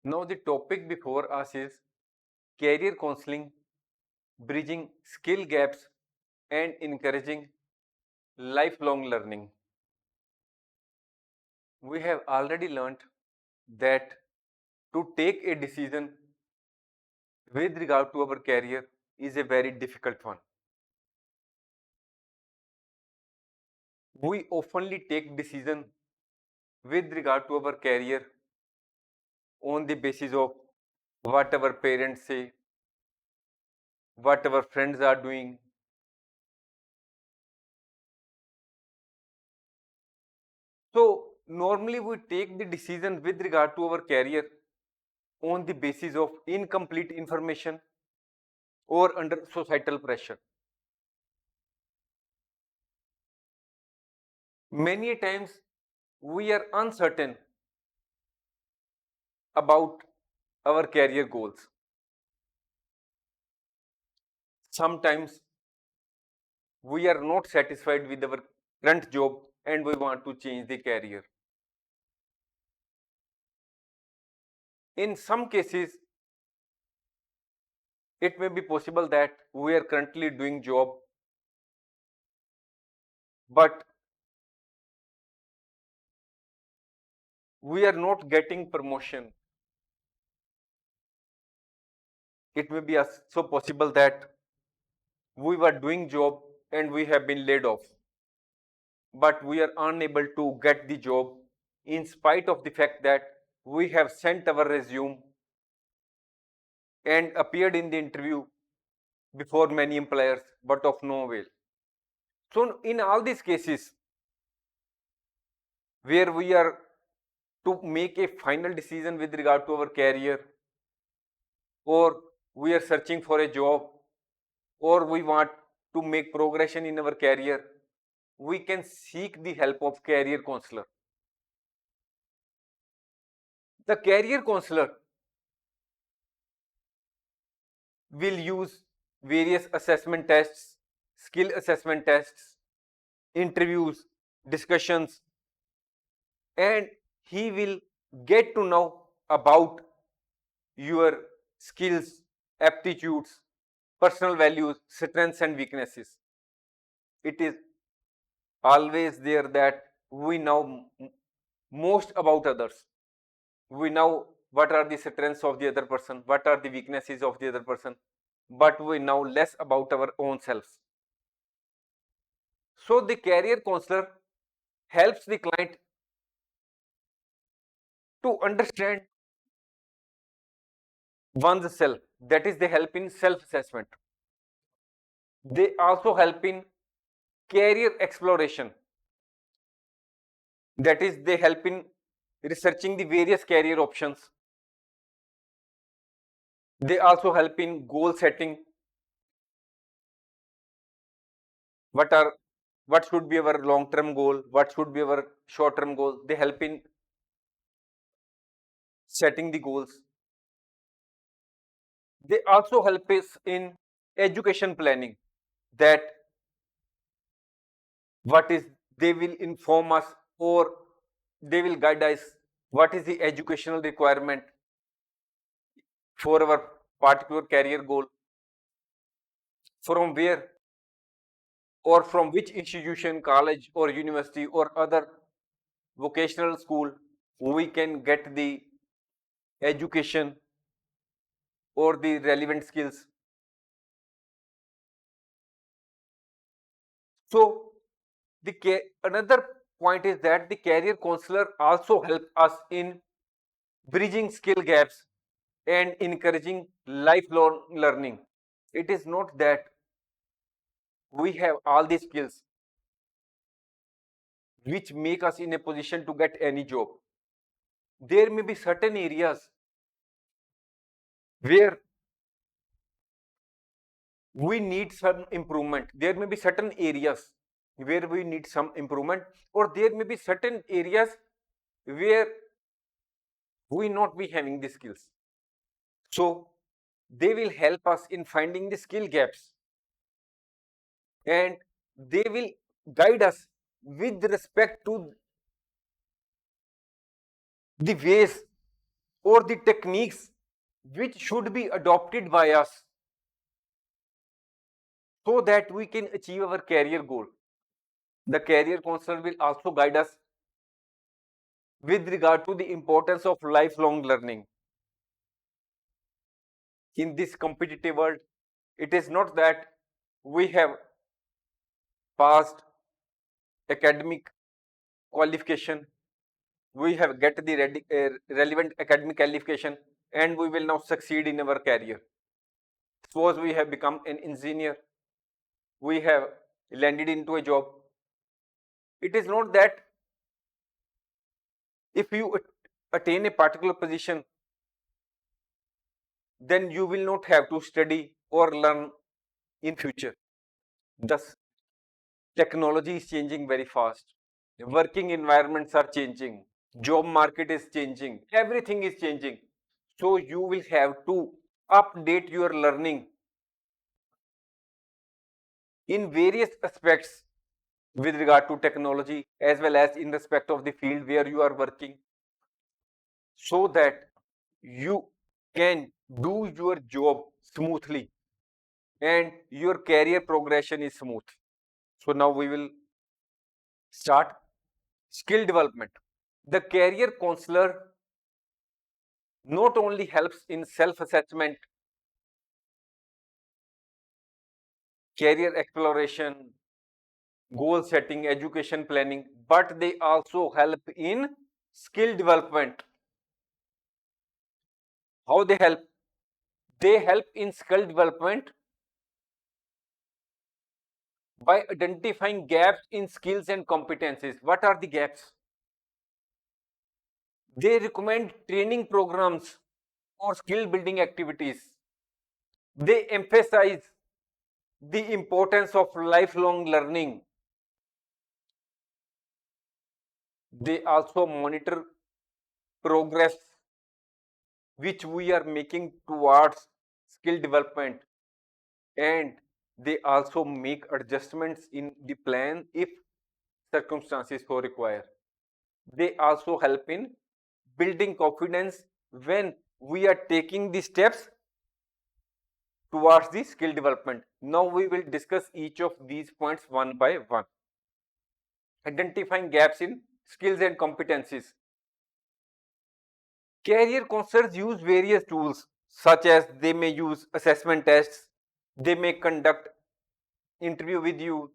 Now, the topic before us is career counseling, bridging skill gaps, and encouraging lifelong learning. We have already learnt that to take a decision with regard to our career is a very difficult one. We oftenly take decision with regard to our career on the basis of what our parents say, what our friends are doing. So normally we take the decision with regard to our career on the basis of incomplete information or under societal pressure. Many times we are uncertain about our career goals. Sometimes we are not satisfied with our current job and we want to change the career. In some cases, it may be possible that we are currently doing job, but we are not getting promotion. It may be so possible that we were doing job and we have been laid off, but we are unable to get the job in spite of the fact that we have sent our resume and appeared in the interview before many employers, but of no avail. So in all these cases where we are to make a final decision with regard to our career, or we are searching for a job, or we want to make progression in our career, we can seek the help of career counselor. The career counselor will use various assessment tests, skill assessment tests, interviews, discussions, and he will get to know about your skills, aptitudes, personal values, strengths, and weaknesses. It is always there that we know most about others. We know what are the strengths of the other person, what are the weaknesses of the other person, but we know less about our own selves. So the career counselor helps the client to understand one's self. That is, they help in self-assessment. They also help in career exploration. That is, they help in researching the various career options. They also help in goal setting. What are what should be our long-term goal? What should be our short-term goal? They help in setting the goals. They also help us in education planning. That what is they will inform us or they will guide us what is the educational requirement for our particular career goal, from where or from which institution, college or university or other vocational school we can get the education or the relevant skills. So another point is that the career counselor also help us in bridging skill gaps and encouraging lifelong learning. It is not that we have all these skills which make us in a position to get any job. There may be certain areas where we need some improvement. There may be certain areas where we need some improvement, or there may be certain areas where we not be having the skills. So they will help us in finding the skill gaps and they will guide us with respect to the ways or the techniques which should be adopted by us so that we can achieve our career goal. The career counselor will also guide us with regard to the importance of lifelong learning. In this competitive world, it is not that we have passed academic qualification, we have get the relevant academic qualification, and we will now succeed in our career. Suppose we have become an engineer, we have landed into a job. It is not that if you attain a particular position, then you will not have to study or learn in future. Thus, technology is changing very fast. Working environments are changing. Job market is changing. Everything is changing. So you will have to update your learning in various aspects with regard to technology as well as in respect of the field where you are working, so that you can do your job smoothly and your career progression is smooth. So now we will start skill development. The career counselor not only helps in self-assessment, career exploration, goal setting, education planning, but they also help in skill development. How they help? They help in skill development by identifying gaps in skills and competencies. What are the gaps? They recommend training programs or skill building activities. They emphasize the importance of lifelong learning. They also monitor progress which we are making towards skill development, and they also make adjustments in the plan if circumstances so require. They also help in building confidence when we are taking the steps towards the skill development. Now we will discuss each of these points one by one. Identifying gaps in skills and competencies. Career counselors use various tools such as they may use assessment tests, they may conduct interview with you,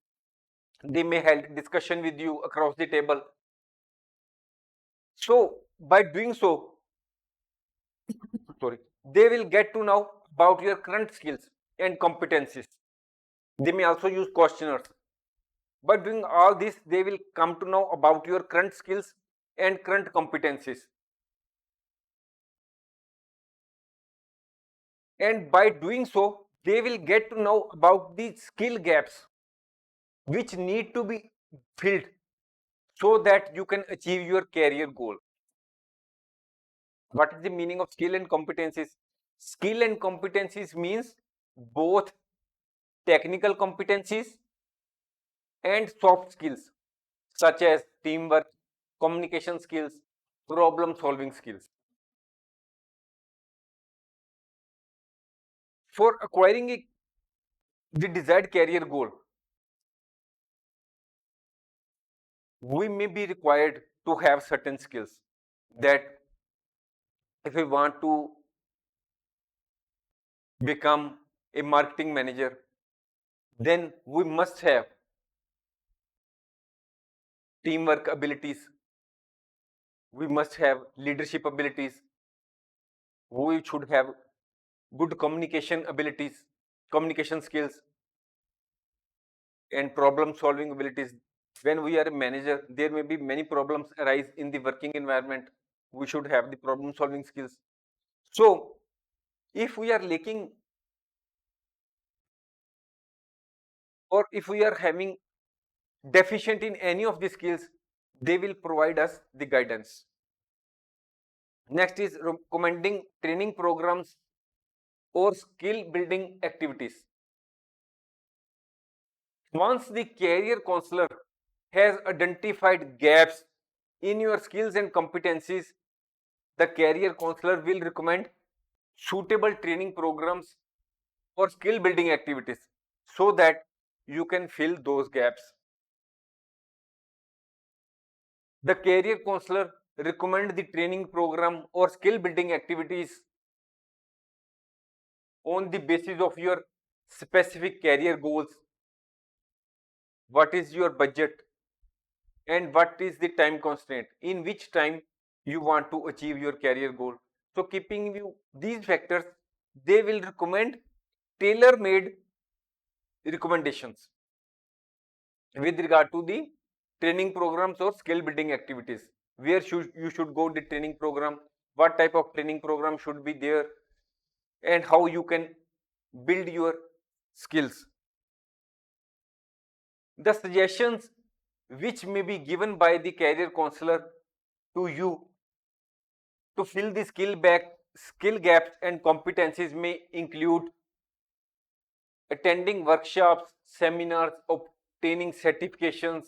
they may hold discussion with you across the table. So by doing so, sorry, they will get to know about your current skills and competencies. They may also use questionnaires. By doing all this, they will come to know about your current skills and current competencies. And by doing so, they will get to know about the skill gaps which need to be filled so that you can achieve your career goal. What is the meaning of skill and competencies? Skill and competencies means both technical competencies and soft skills such as teamwork, communication skills, problem solving skills. For acquiring the desired career goal, we may be required to have certain skills that if we want to become a marketing manager, then we must have teamwork abilities, we must have leadership abilities, we should have good communication abilities, communication skills, and problem solving abilities. When we are a manager, there may be many problems arise in the working environment. We should have the problem solving skills. So if we are lacking or if we are having deficient in any of the skills, they will provide us the guidance. Next is recommending training programs or skill building activities. Once the career counselor has identified gaps in your skills and competencies, The career counselor will recommend suitable training programs or skill building activities so that you can fill those gaps. The career counselor recommend the training program or skill building activities on the basis of your specific career goals, what is your budget, and what is the time constraint, in which time you want to achieve your career goal. So keeping you these factors, they will recommend tailor made recommendations with regard to the training programs or skill building activities. Where should you should go the training program, what type of training program should be there, and how you can build your skills. The suggestions which may be given by the career counselor to you to fill the skill gaps and competencies may include attending workshops, seminars, obtaining certifications,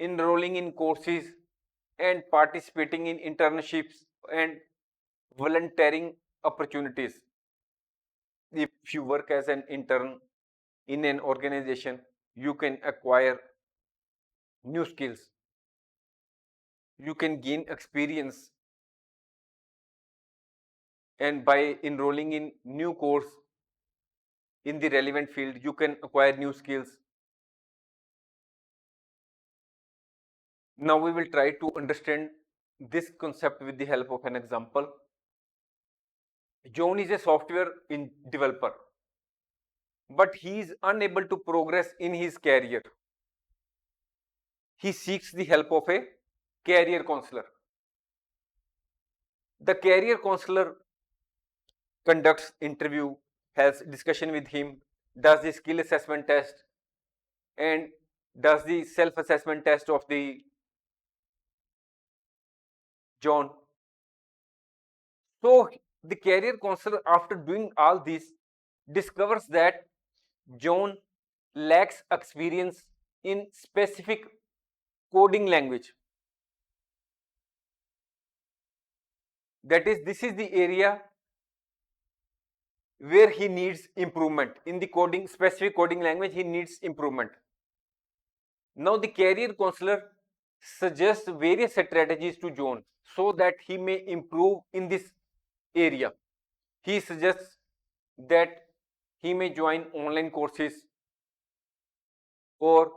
enrolling in courses, and participating in internships and volunteering opportunities. If you work as an intern in an organization, you can acquire new skills, you can gain experience, and by enrolling in new course in the relevant field, you can acquire new skills. Now we will try to understand this concept with the help of an example. John is a software developer, but he is unable to progress in his career. He seeks the help of a career counselor. The career counselor conducts interview, has discussion with him, does the skill assessment test, and does the self-assessment test of the John. So the career counselor, after doing all this, discovers that John lacks experience in specific coding language. That is, this is the area where he needs improvement. In the coding, specific coding language, he needs improvement. Now the career counselor suggests various strategies to John so that he may improve in this area. He suggests that he may join online courses, or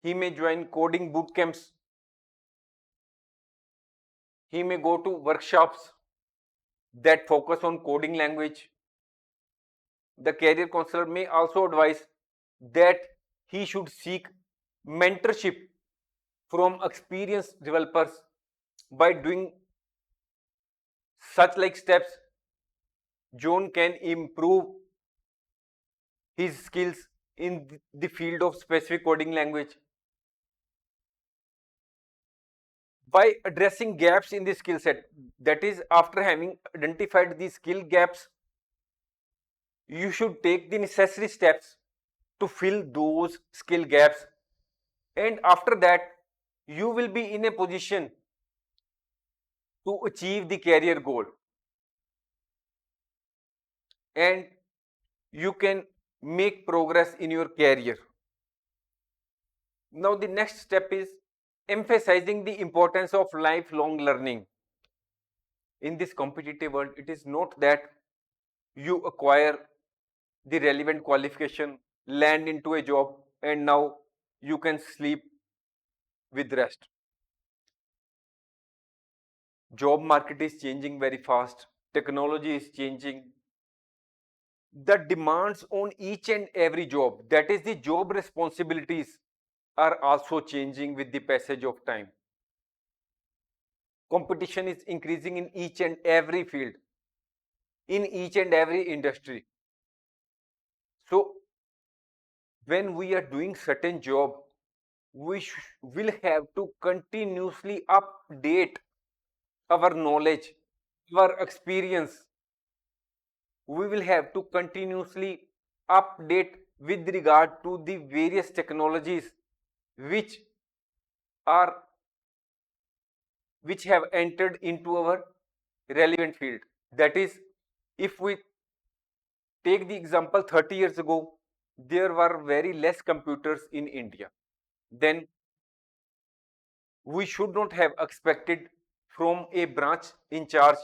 he may join coding boot camps. He may go to workshops that focus on coding language. The career counselor may also advise that he should seek mentorship from experienced developers. By doing such like steps, John can improve his skills in the field of specific coding language. By addressing gaps in the skill set, that is, after having identified the skill gaps, you should take the necessary steps to fill those skill gaps, and after that you will be in a position to achieve the career goal, and you can make progress in your career. Now the next step is emphasizing the importance of lifelong learning. In this competitive world, it is not that you acquire the relevant qualification, land into a job, and now you can sleep with rest. Job market is changing very fast, technology is changing, the demands on each and every job, that is the job responsibilities, are also changing with the passage of time. Competition is increasing in each and every field, in each and every industry. So when we are doing certain job, we will have to continuously update our knowledge, our experience. We will have to continuously update with regard to the various technologies which are which have entered into our relevant field. That is, if we take the example 30 years ago, there were very less computers in India. Then we should not have expected from a branch in charge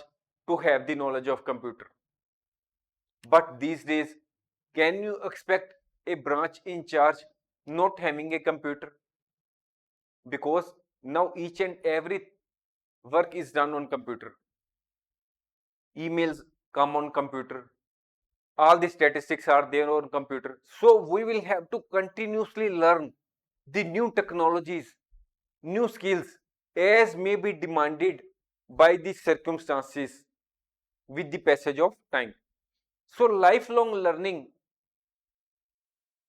to have the knowledge of computer. But these days, can you expect a branch in charge not having a computer? Because now each and every work is done on computer. Emails come on computer. All the statistics are there on computer. So we will have to continuously learn the new technologies, new skills as may be demanded by the circumstances with the passage of time. So lifelong learning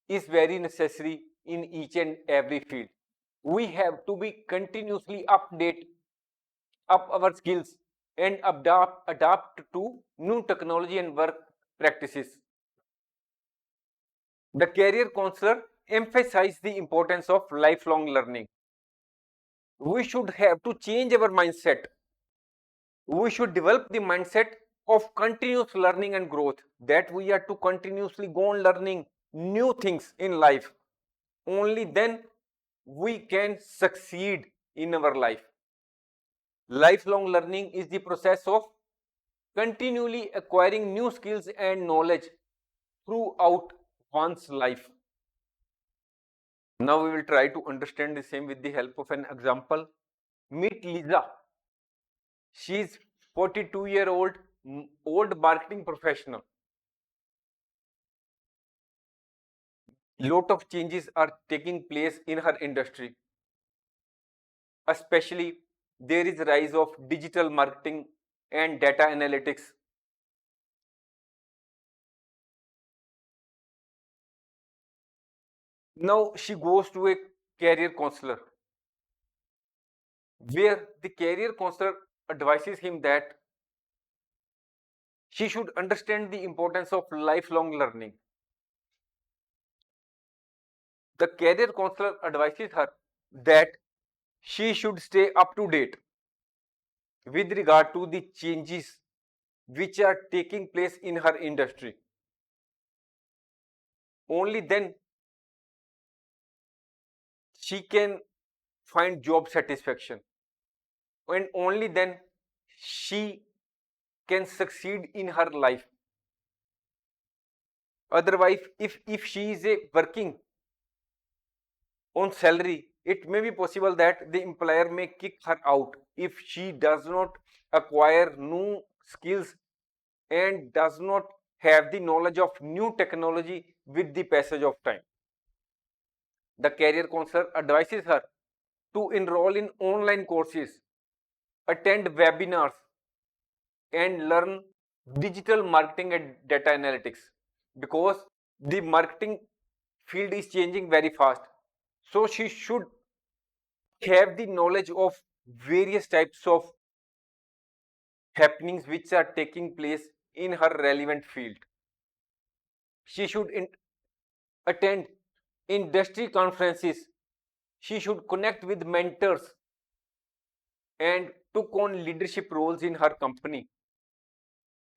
is very necessary in each and every field. We have to be continuously update up our skills and adapt to new technology and work practices. The career counselor emphasizes the importance of lifelong learning. We should have to change our mindset. We should develop the mindset of continuous learning and growth, that we are to continuously go on learning new things in life. Only then we can succeed in our life. Lifelong learning is the process of continually acquiring new skills and knowledge throughout one's life. Now we will try to understand the same with the help of an example. Meet Lisa. She is 42-year-old old marketing professional. Lot of changes are taking place in her industry. Especially there is rise of digital marketing and data analytics. Now she goes to a career counselor, where the career counselor advises him that she should understand the importance of lifelong learning. The career counselor advises her that she should stay up to date with regard to the changes which are taking place in her industry. Only then she can find job satisfaction, and only then she can succeed in her life. Otherwise, if she is a working on salary, it may be possible that the employer may kick her out if she does not acquire new skills and does not have the knowledge of new technology with the passage of time. The career counselor advises her to enroll in online courses, attend webinars, and learn digital marketing and data analytics, because the marketing field is changing very fast. So she should have the knowledge of various types of happenings which are taking place in her relevant field. She should attend industry conferences. She should connect with mentors and took on leadership roles in her company.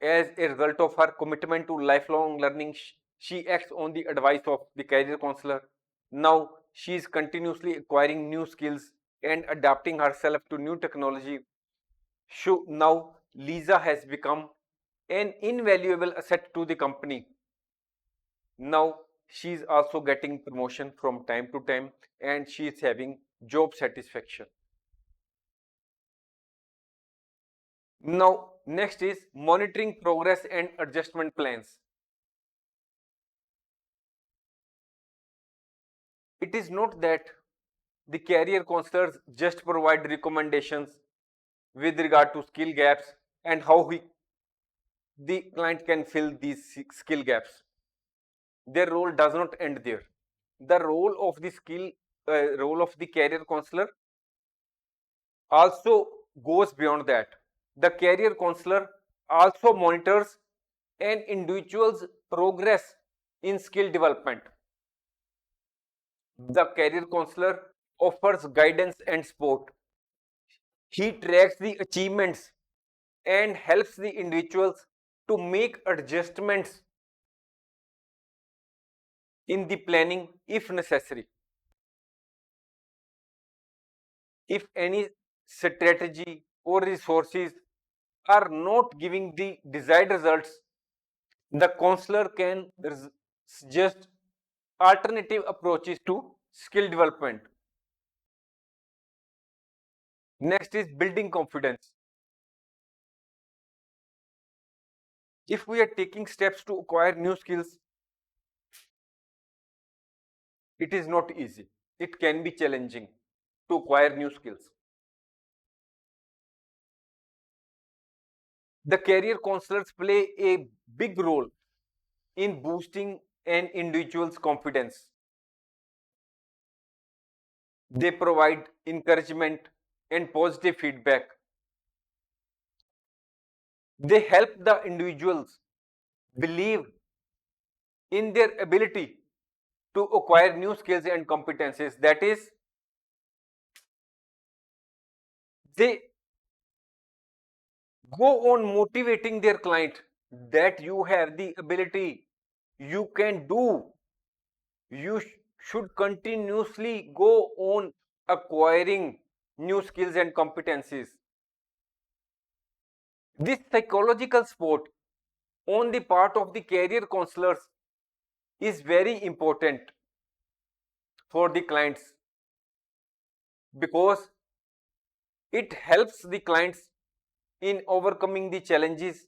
As a result of her commitment to lifelong learning, she acts on the advice of the career counselor. Now she is continuously acquiring new skills and adapting herself to new technology. So now Lisa has become an invaluable asset to the company. Now she is also getting promotion from time to time, and she is having job satisfaction. Now next is monitoring progress and adjustment plans. It is not that the career counselors just provide recommendations with regard to skill gaps and how the client can fill these skill gaps. Their role does not end there. The role of the career counselor also goes beyond that. The career counselor also monitors an individual's progress in skill development. The career counselor offers guidance and support. He tracks the achievements and helps the individuals to make adjustments in the planning if necessary. If any strategy or resources are not giving the desired results, the counselor can suggest alternative approaches to skill development. Next is building confidence. If we are taking steps to acquire new skills, it is not easy. It can be challenging to acquire new skills. The career counselors play a big role in boosting an individual's confidence. They provide encouragement and positive feedback. They help the individuals believe in their ability to acquire new skills and competencies. That is, they go on motivating their client that you have the ability, you can do, you should continuously go on acquiring new skills and competencies. This psychological support on the part of the career counselors is very important for the clients because it helps the clients in overcoming the challenges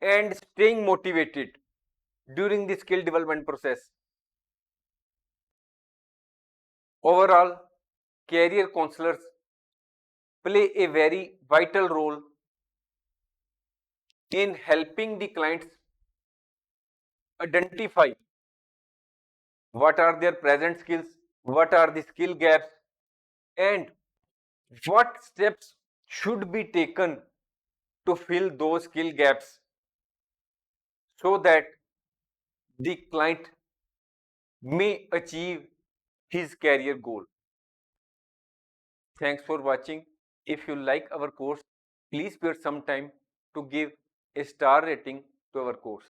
and staying motivated during the skill development process. Overall, career counselors play a very vital role in helping the clients identify what are their present skills, what are the skill gaps, and what steps should be taken to fill those skill gaps so that the client may achieve his career goal. Thanks for watching. If you like our course, please spare some time to give a star rating to our course.